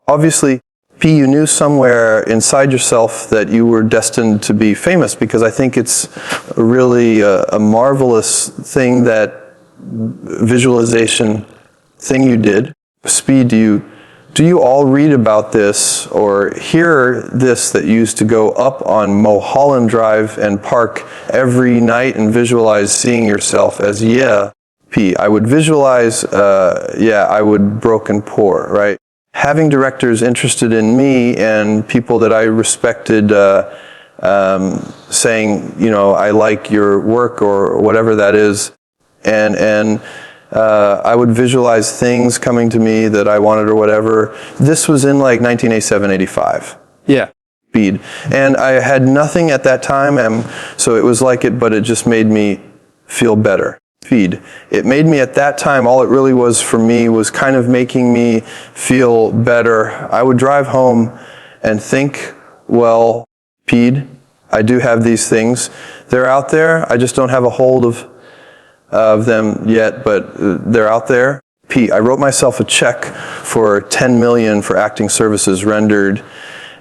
Obviously, P, you knew somewhere inside yourself that you were destined to be famous, because I think it's really a marvelous thing, that visualization thing you did. Speed, do you all read about this or hear this, that you used to go up on Mulholland Drive and park every night and visualize seeing yourself as, P, I would visualize, I would broken poor, right? Having directors interested in me and people that I respected saying, I like your work or whatever that is, and I would visualize things coming to me that I wanted or whatever. This was in like 1987, 85. Yeah. Speed. And I had nothing at that time, so it was like it, but it just made me feel better. Speed. It made me at that time, all it really was for me was kind of making me feel better. I would drive home and think, well, Speed, I do have these things. They're out there. I just don't have a hold of them yet, but they're out there. P, I wrote myself a check for $10 million for acting services rendered,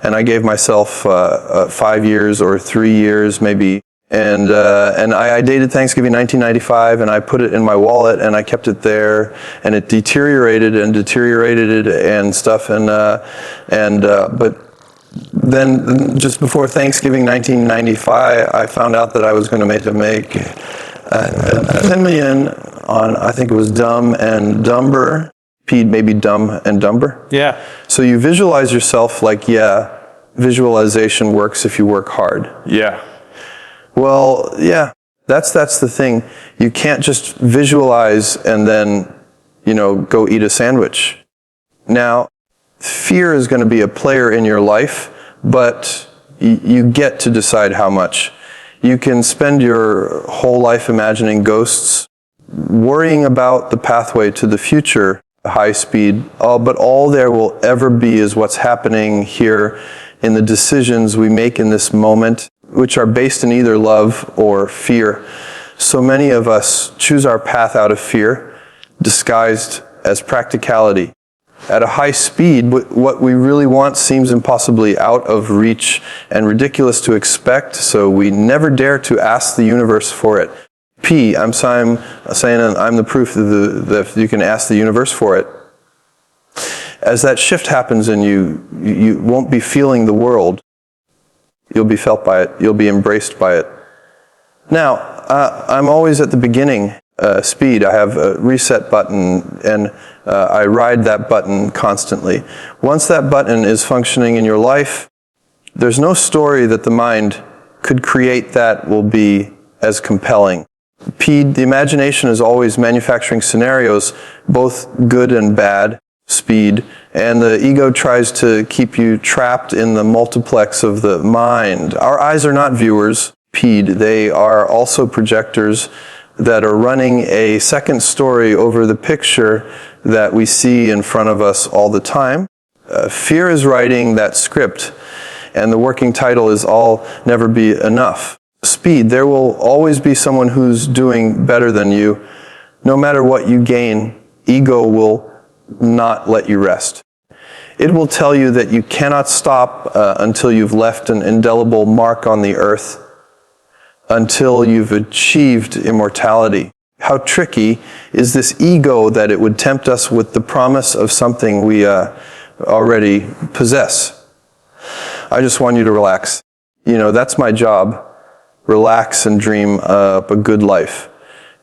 and I gave myself 5 years or 3 years maybe. And I dated Thanksgiving 1995, and I put it in my wallet, and I kept it there, and it deteriorated and stuff, but then just before Thanksgiving 1995, I found out that I was going to make $10 million on, I think it was Dumb and Dumber. Pete, maybe Dumb and Dumber. Yeah. So you visualize yourself like, visualization works if you work hard. Yeah. Well, that's the thing. You can't just visualize and then, go eat a sandwich. Now, fear is going to be a player in your life, but you get to decide how much. You can spend your whole life imagining ghosts, worrying about the pathway to the future, high speed, but all there will ever be is what's happening here in the decisions we make in this moment, which are based in either love or fear. So many of us choose our path out of fear, disguised as practicality. At a high speed, what we really want seems impossibly out of reach and ridiculous to expect, so we never dare to ask the universe for it. P, I'm saying I'm the proof that you can ask the universe for it. As that shift happens in you, you won't be feeling the world. You'll be felt by it. You'll be embraced by it. Now, I'm always at the beginning. Speed, I have a reset button, and I ride that button constantly. Once that button is functioning in your life, there's no story that the mind could create that will be as compelling. P, the imagination is always manufacturing scenarios, both good and bad. Speed, and the ego tries to keep you trapped in the multiplex of the mind. Our eyes are not viewers, P, they are also projectors that are running a second story over the picture that we see in front of us all the time. Fear is writing that script, and the working title is I'll Never Be Enough. Speed, there will always be someone who's doing better than you. No matter what you gain, ego will not let you rest. It will tell you that you cannot stop until you've left an indelible mark on the earth, until you've achieved immortality. How tricky is this ego that it would tempt us with the promise of something we already possess. I just want you to relax. That's my job. Relax and dream up a good life.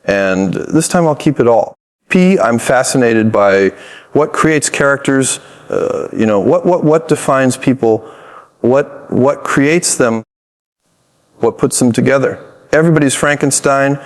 And this time I'll keep it all. P, I'm fascinated by what creates characters, what defines people, what creates them, what puts them together. Everybody's Frankenstein,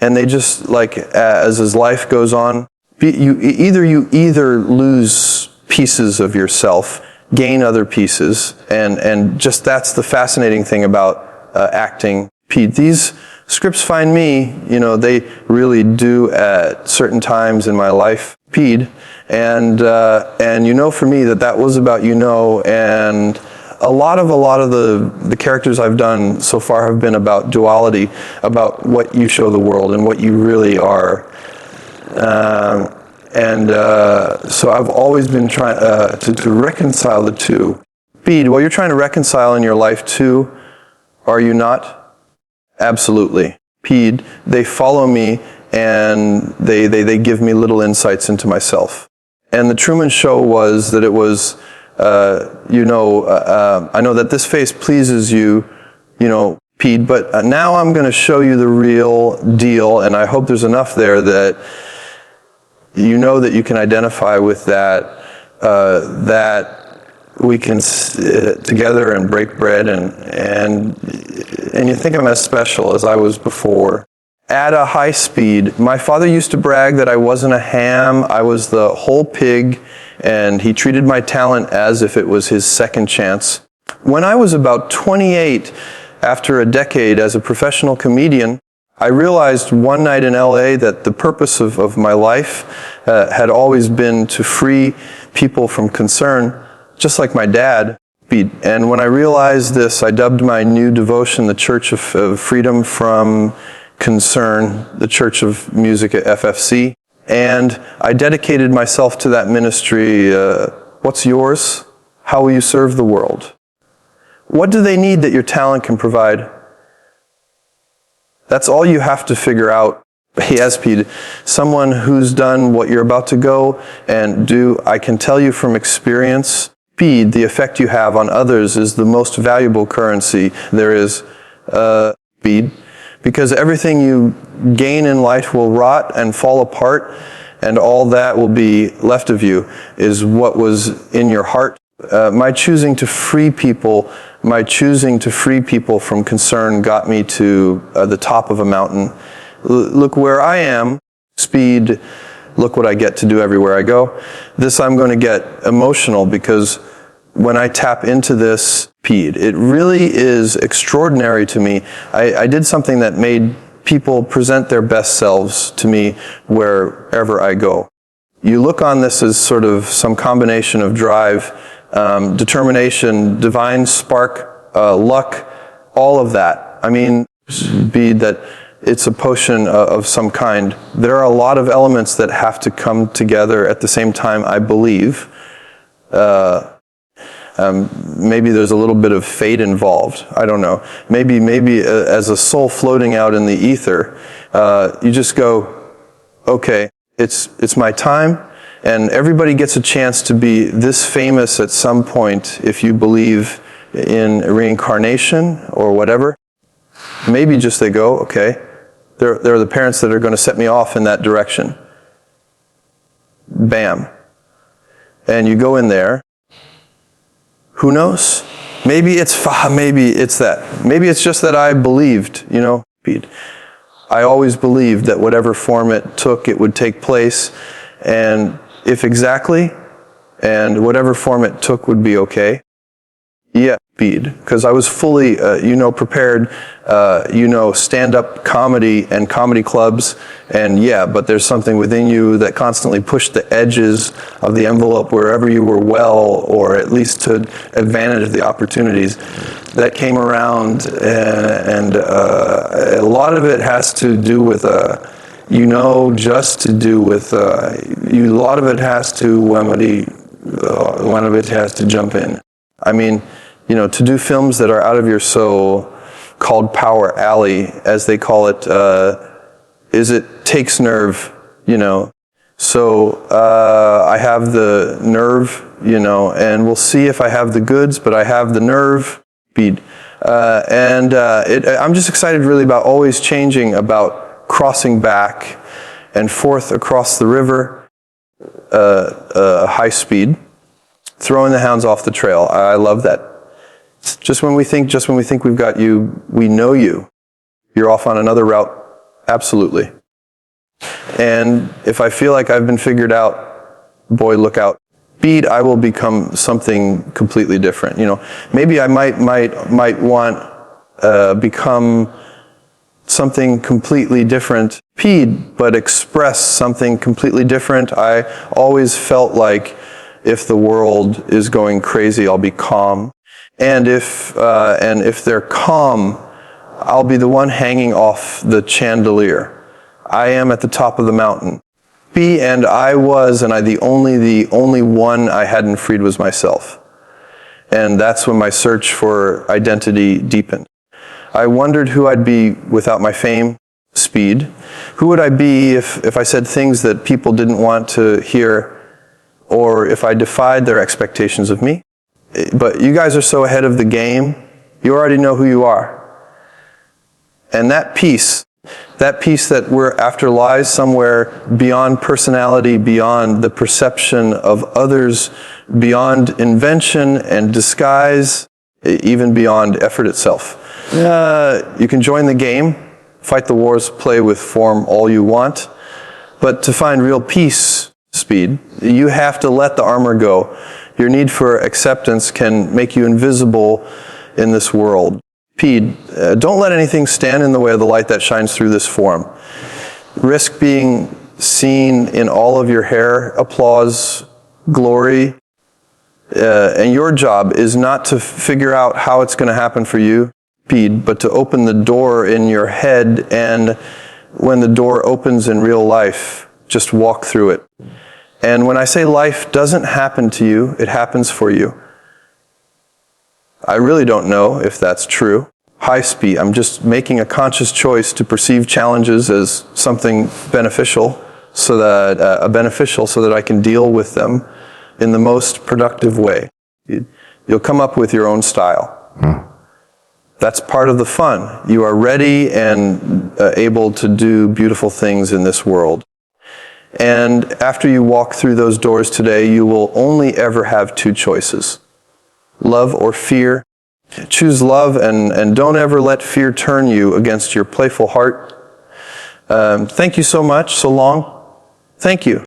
and they just, as life goes on, you either lose pieces of yourself, gain other pieces, and just that's the fascinating thing about acting. P, these scripts find me, they really do at certain times in my life, Pede, and for me that was about, and a lot of the characters I've done so far have been about duality, about what you show the world and what you really are. And so I've always been trying to reconcile the two. Speed, well, you're trying to reconcile in your life too, are you not? Absolutely. Speed, they follow me and they give me little insights into myself. And the Truman Show was that it was, I know that this face pleases you, Pete, but now I'm going to show you the real deal, and I hope there's enough there that you know that you can identify with that, that we can sit together and break bread, and you think I'm as special as I was before. At a high speed, my father used to brag that I wasn't a ham, I was the whole pig, and he treated my talent as if it was his second chance. When I was about 28, after a decade as a professional comedian, I realized one night in LA that the purpose of my life had always been to free people from concern, just like my dad. And when I realized this, I dubbed my new devotion the Church of Freedom from Concern, the Church of Music at FFC. And I dedicated myself to that ministry. What's yours? How will you serve the world? What do they need that your talent can provide? That's all you have to figure out. Yes, Pete, someone who's done what you're about to go and do, I can tell you from experience, Pete, the effect you have on others is the most valuable currency there is, Pete, because everything you gain in life will rot and fall apart, and all that will be left of you is what was in your heart. My choosing to free people from concern got me to the top of a mountain. Look where I am, speed, look what I get to do everywhere I go. This I'm going to get emotional because when I tap into this speed, it really is extraordinary to me. I did something that made people present their best selves to me wherever I go. You look on this as sort of some combination of drive, determination, divine spark, luck, all of that. I mean, be that it's a potion of some kind. There are a lot of elements that have to come together at the same time, I believe. Maybe there's a little bit of fate involved. I don't know. Maybe as a soul floating out in the ether, you just go, okay, it's my time. And everybody gets a chance to be this famous at some point if you believe in reincarnation or whatever. Maybe just they go, okay, they're the parents that are going to set me off in that direction. Bam. And you go in there. Who knows? Maybe it's that. Maybe it's just that I believed, Pete. I always believed that whatever form it took, it would take place. And if exactly, and whatever form it took would be okay. Yeah, Pete, because I was fully, prepared, stand-up comedy and comedy clubs, and yeah, but there's something within you that constantly pushed the edges of the envelope wherever you were well, or at least took advantage of the opportunities that came around, and a lot of it has to do with a lot of it has to, one of it has to jump in. I mean, to do films that are out of your soul, called Power Alley, as they call it, takes nerve, So I have the nerve, and we'll see if I have the goods, but I have the nerve, speed. I'm just excited really about always changing, about crossing back and forth across the river, high speed, throwing the hounds off the trail. I love that. Just when we think we've got you, we know you. You're off on another route. Absolutely. And if I feel like I've been figured out, boy, look out. Speed, I will become something completely different. Maybe I might want become something completely different, but express something completely different. I always felt like if the world is going crazy, I'll be calm. And if they're calm, I'll be the one hanging off the chandelier. I am at the top of the mountain. be, and I was, and the only one I hadn't freed was myself. And that's when my search for identity deepened. I wondered who I'd be without my fame, speed. Who would I be if I said things that people didn't want to hear, or if I defied their expectations of me? But you guys are so ahead of the game, you already know who you are. And that peace that we're after lies somewhere beyond personality, beyond the perception of others, beyond invention and disguise, even beyond effort itself. You can join the game, fight the wars, play with form all you want, but to find real peace, speed, you have to let the armor go. Your need for acceptance can make you invisible in this world. Speed, don't let anything stand in the way of the light that shines through this form. Risk being seen in all of your hair, applause, glory, and your job is not to figure out how it's going to happen for you, speed, but to open the door in your head, and when the door opens in real life, just walk through it. And when I say life doesn't happen to you, it happens for you. I really don't know if that's true. High speed, I'm just making a conscious choice to perceive challenges as something beneficial, so that I can deal with them in the most productive way. You'll come up with your own style. That's part of the fun. You are ready and able to do beautiful things in this world. And after you walk through those doors today, you will only ever have two choices: love or fear. Choose love, and don't ever let fear turn you against your playful heart. Thank you so much. So long. Thank you.